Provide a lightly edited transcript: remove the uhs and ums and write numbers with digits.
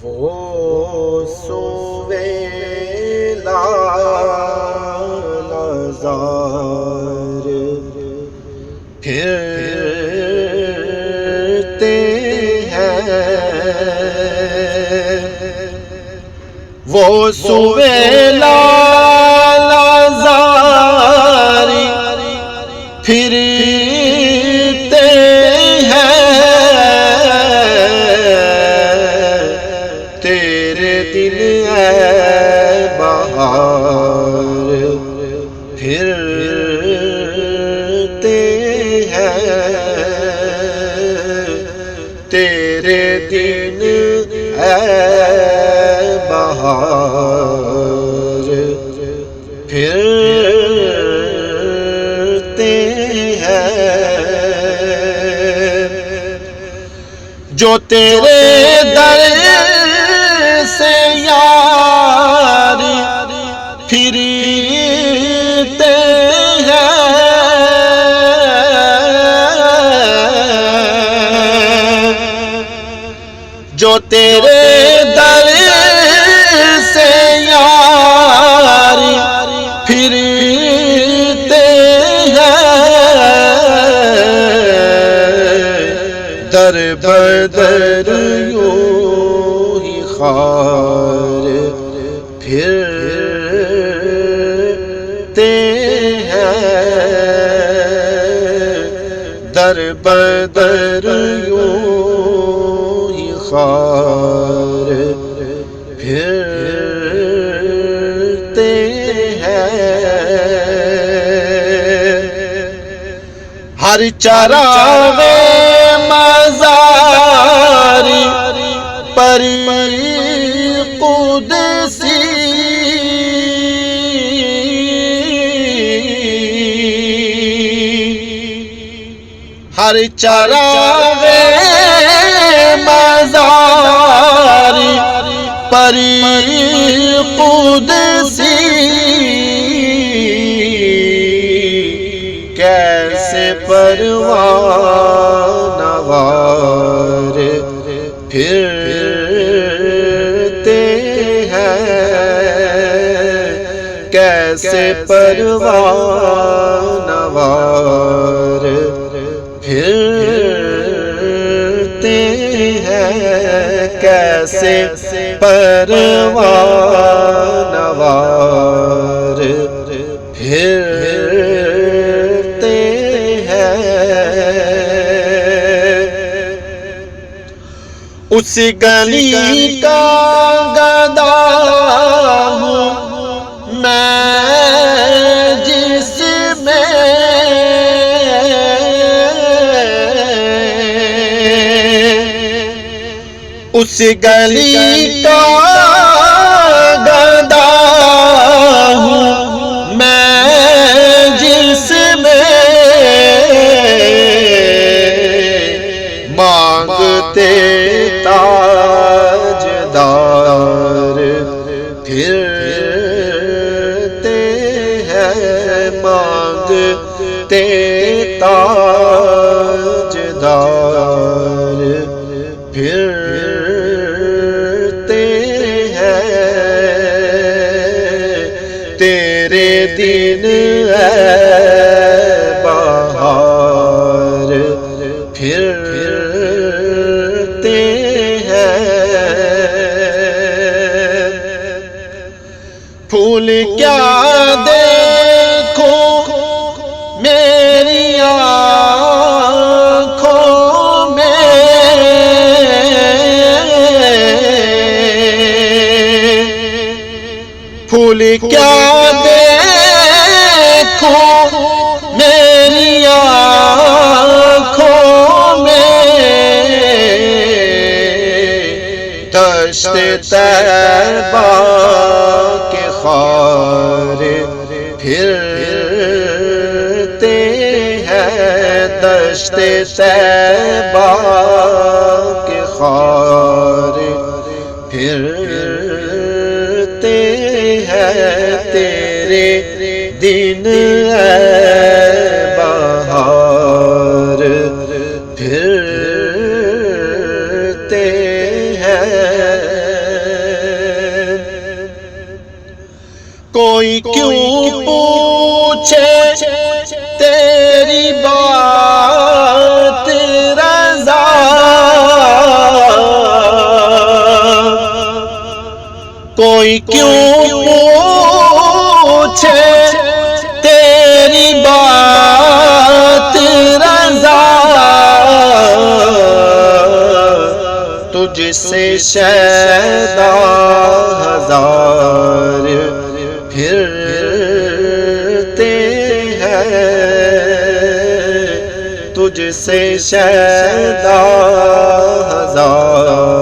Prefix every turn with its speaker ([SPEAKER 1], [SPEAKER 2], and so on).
[SPEAKER 1] وہ سویلا لازار پھرتے ہیں، وہ سویلا لازار پھرتے ہیں، تیرے دل اے بہار پھرتے ہیں، تیرے دل اے بہار پھرتے ہیں، جو تیرے در سے یاری پھرتے ہیں، جو تیرے در سے یاری پھرتے ہیں، در بدر یوں ہی خار پھرتے ہیں، در بدر یوں ہی خار پھرتے ہیں، ہر چراغ مزاری پر قدسی ہر چراغ مزاری پر قدسی کیسے پروان وار پھرتے ہیں، کیسے پروان وار پھرتے ہیں، کیسے پروان وار پھرتے ہیں، اس گلی کا گدا ہوں میں جس میں اس گلی کا گدا ہوں میں جس میں مانگتے تاجدار پھرتے ہیں، مانگتے تاجدار پھرتے ہیں، تیرے دن اے بہار پھرتے ہیں، پھول کیا دیکھو میری آنکھوں میں، پھول کیا دیکھو میری آنکھوں میں، دشت طیبہ کے خار پھرتے ہیں، دشت طیبہ کے خار پھرتے ہیں، تیرے دن اے بہار پھرتے ہیں، کیوں پوچھے تیری بات رضا، کوئی کیوں پوچھے تیری بات رضا، تجھ سے شیدا ہزار پھرتے ہیں، تجھ سے شیدا ہزار